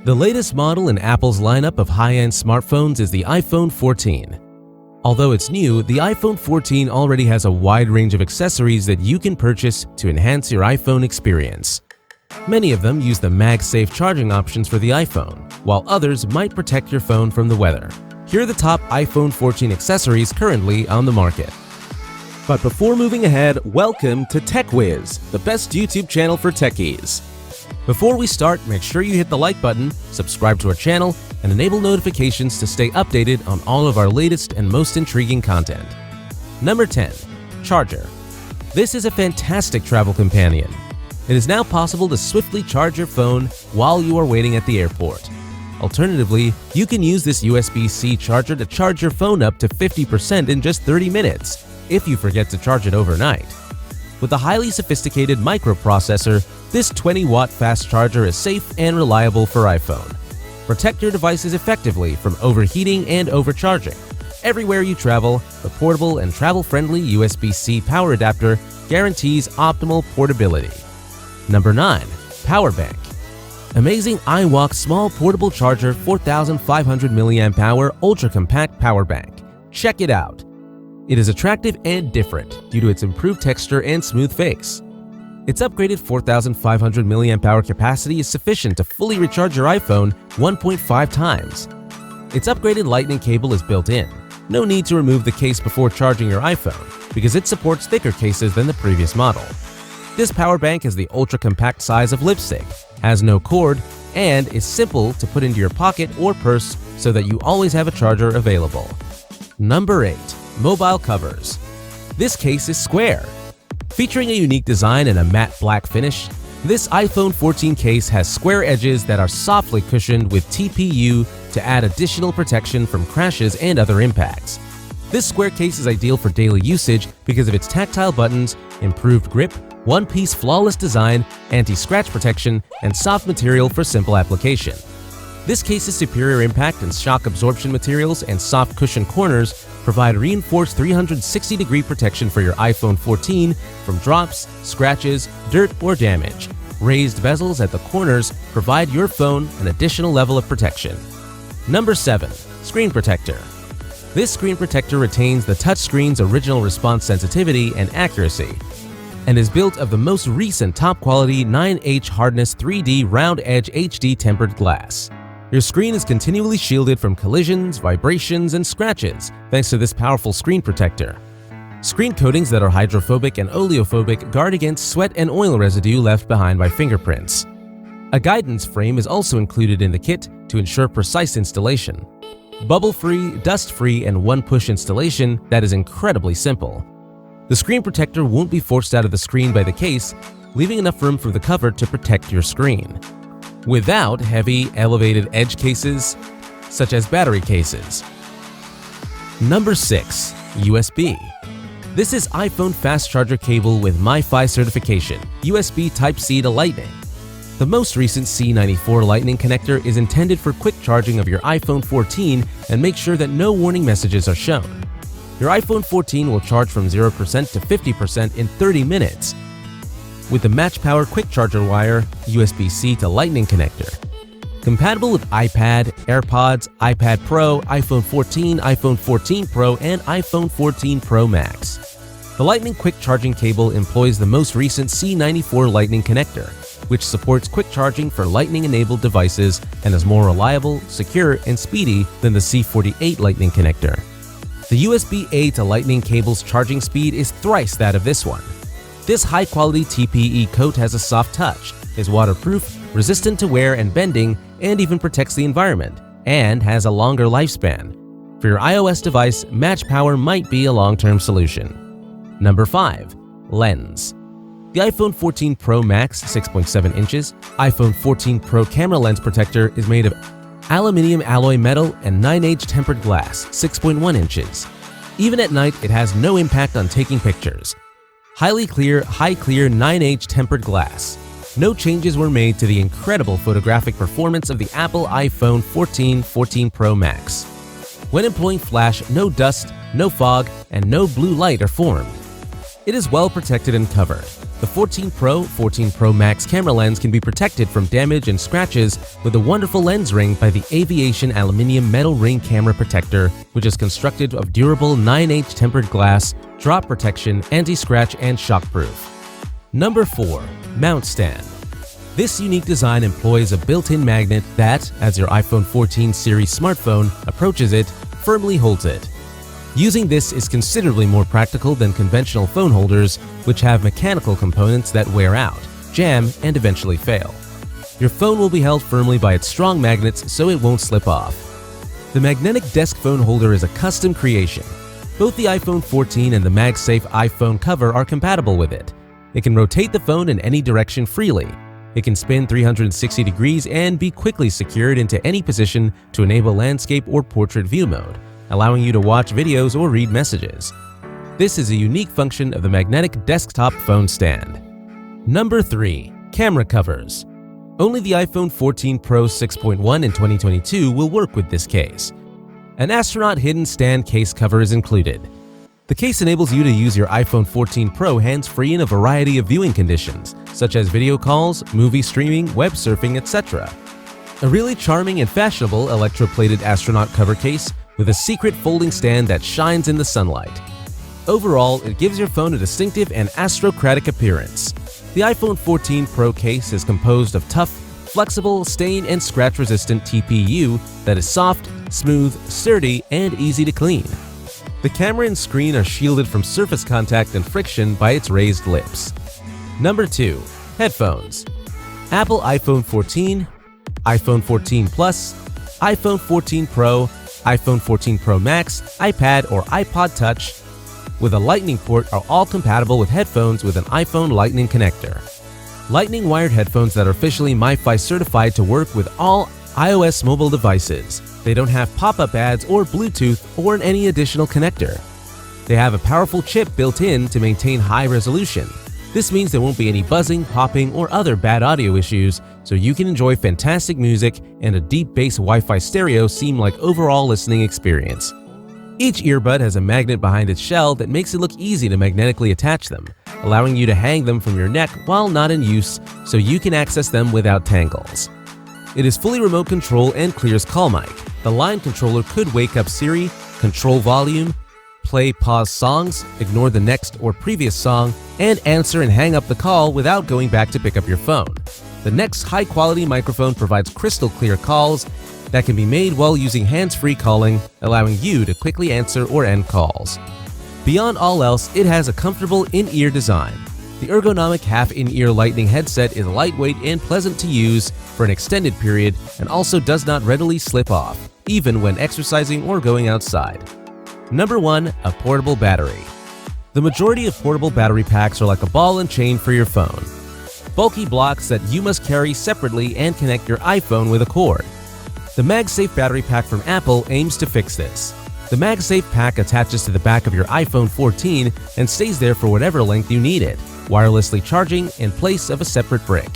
The latest model in Apple's lineup of high-end smartphones is the iPhone 14. Although it's new, the iPhone 14 already has a wide range of accessories that you can purchase to enhance your iPhone experience. Many of them use the MagSafe charging options for the iPhone, while others might protect your phone from the weather. Here are the top iPhone 14 accessories currently on the market. But before moving ahead, welcome to TechWiz, the best YouTube channel for techies. Before we start, make sure you hit the like button, subscribe to our channel, and enable notifications to stay updated on all of our latest and most intriguing content. Number 10. Charger. This is a fantastic travel companion. It is now possible to swiftly charge your phone while you are waiting at the airport. Alternatively, you can use this USB-C charger to charge your phone up to 50% in just 30 minutes, if you forget to charge it overnight. With a highly sophisticated microprocessor, this 20-watt fast charger is safe and reliable for iPhone. Protect your devices effectively from overheating and overcharging. Everywhere you travel, the portable and travel-friendly USB-C power adapter guarantees optimal portability. Number 9. Power Bank. Amazing iWalk Small Portable Charger 4500 mAh ultra-compact power bank. Check it out. It is attractive and different due to its improved texture and smooth face. Its upgraded 4500 mAh capacity is sufficient to fully recharge your iPhone 1.5 times. Its upgraded lightning cable is built in. No need to remove the case before charging your iPhone because it supports thicker cases than the previous model. This power bank is the ultra-compact size of lipstick, has no cord, and is simple to put into your pocket or purse so that you always have a charger available. Number 8. Mobile Covers. This case is square. Featuring a unique design and a matte black finish, this iPhone 14 case has square edges that are softly cushioned with TPU to add additional protection from crashes and other impacts. This square case is ideal for daily usage because of its tactile buttons, improved grip, one-piece flawless design, anti-scratch protection, and soft material for simple application. This case's superior impact and shock absorption materials and soft cushion corners provide reinforced 360-degree protection for your iPhone 14 from drops, scratches, dirt, or damage. Raised bezels at the corners provide your phone an additional level of protection. Number 7. Screen Protector. This screen protector retains the touchscreen's original response sensitivity and accuracy, and is built of the most recent top-quality 9H hardness 3D round-edge HD tempered glass. Your screen is continually shielded from collisions, vibrations, and scratches thanks to this powerful screen protector. Screen coatings that are hydrophobic and oleophobic guard against sweat and oil residue left behind by fingerprints. A guidance frame is also included in the kit to ensure precise installation. Bubble-free, dust-free, and one-push installation that is incredibly simple. The screen protector won't be forced out of the screen by the case, leaving enough room for the cover to protect your screen, without heavy, elevated edge cases, such as battery cases. Number 6. USB. This is iPhone fast charger cable with MiFi certification, USB Type-C to Lightning. The most recent C94 Lightning connector is intended for quick charging of your iPhone 14 and make sure that no warning messages are shown. Your iPhone 14 will charge from 0% to 50% in 30 minutes with the Match Power Quick Charger Wire USB-C to Lightning connector. Compatible with iPad, AirPods, iPad Pro, iPhone 14, iPhone 14 Pro, and iPhone 14 Pro Max. The Lightning Quick Charging Cable employs the most recent C94 Lightning connector, which supports quick charging for Lightning-enabled devices and is more reliable, secure, and speedy than the C48 Lightning connector. The USB-A to Lightning cable's charging speed is thrice that of this one. This high-quality TPE coat has a soft touch, is waterproof, resistant to wear and bending, and even protects the environment, and has a longer lifespan. For your iOS device, Match Power might be a long-term solution. Number 5. Lens. The iPhone 14 Pro Max 6.7 inches, iPhone 14 Pro camera lens protector is made of aluminium alloy metal and 9H tempered glass 6.1 inches. Even at night, it has no impact on taking pictures. Highly clear, high-clear 9H tempered glass. No changes were made to the incredible photographic performance of the Apple iPhone 14 Pro Max. When employing flash, no dust, no fog, and no blue light are formed. It is well protected and covered. The 14 Pro Max camera lens can be protected from damage and scratches with a wonderful lens ring by the Aviation Aluminium Metal Ring Camera Protector, which is constructed of durable 9H tempered glass, drop protection, anti-scratch, and shockproof. Number 4. Mount Stand. This unique design employs a built-in magnet that, as your iPhone 14 series smartphone approaches it, firmly holds it. Using this is considerably more practical than conventional phone holders, which have mechanical components that wear out, jam, and eventually fail. Your phone will be held firmly by its strong magnets so it won't slip off. The magnetic desk phone holder is a custom creation. Both the iPhone 14 and the MagSafe iPhone cover are compatible with it. It can rotate the phone in any direction freely. It can spin 360 degrees and be quickly secured into any position to enable landscape or portrait view mode, allowing you to watch videos or read messages. This is a unique function of the magnetic desktop phone stand. Number 3. Camera covers. Only the iPhone 14 Pro 6.1 in 2022 will work with this case. An astronaut hidden stand case cover is included. The case enables you to use your iPhone 14 Pro hands-free in a variety of viewing conditions, such as video calls, movie streaming, web surfing, etc. A really charming and fashionable electroplated astronaut cover case with a secret folding stand that shines in the sunlight. Overall, it gives your phone a distinctive and aristocratic appearance. The iPhone 14 Pro case is composed of tough, flexible, stain and scratch-resistant TPU that is soft, smooth, sturdy, and easy to clean. The camera and screen are shielded from surface contact and friction by its raised lips. Number 2. Headphones. Apple iPhone 14, iPhone 14 Plus, iPhone 14 Pro, iPhone 14 Pro Max, iPad or iPod Touch with a Lightning port are all compatible with headphones with an iPhone Lightning connector. Lightning wired headphones that are officially MiFi certified to work with all iOS mobile devices. They don't have pop-up ads or Bluetooth or any additional connector. They have a powerful chip built in to maintain high resolution. This means there won't be any buzzing, popping, or other bad audio issues, so you can enjoy fantastic music and a deep bass Wi-Fi stereo seem like overall listening experience. Each earbud has a magnet behind its shell that makes it look easy to magnetically attach them, allowing you to hang them from your neck while not in use so you can access them without tangles. It is fully remote control and clears call mic. The line controller could wake up Siri, control volume, play pause songs, ignore the next or previous song, and answer and hang up the call without going back to pick up your phone. The next high-quality microphone provides crystal clear calls that can be made while using hands-free calling, allowing you to quickly answer or end calls. Beyond all else, it has a comfortable in-ear design. The ergonomic half-in-ear Lightning headset is lightweight and pleasant to use for an extended period and also does not readily slip off, even when exercising or going outside. Number 1. A portable battery. The majority of portable battery packs are like a ball and chain for your phone. Bulky blocks that you must carry separately and connect your iPhone with a cord. The MagSafe battery pack from Apple aims to fix this. The MagSafe pack attaches to the back of your iPhone 14 and stays there for whatever length you need it, wirelessly charging in place of a separate brick.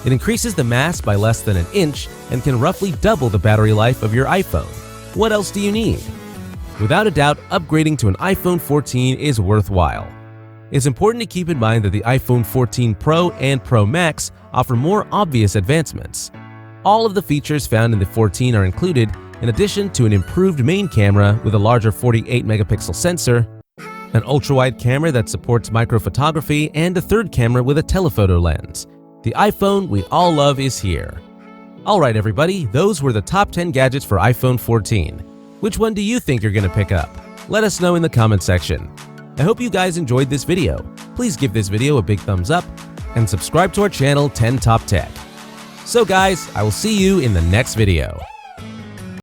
It increases the mass by less than an inch and can roughly double the battery life of your iPhone. What else do you need? Without a doubt, upgrading to an iPhone 14 is worthwhile. It's important to keep in mind that the iPhone 14 Pro and Pro Max offer more obvious advancements. All of the features found in the 14 are included, in addition to an improved main camera with a larger 48-megapixel sensor, an ultra-wide camera that supports microphotography, and a third camera with a telephoto lens. The iPhone we all love is here. Alright everybody, those were the top 10 gadgets for iPhone 14. Which one do you think you're going to pick up? Let us know in the comment section. I hope you guys enjoyed this video. Please give this video a big thumbs up and subscribe to our channel 10 Top Tech. So guys, I will see you in the next video.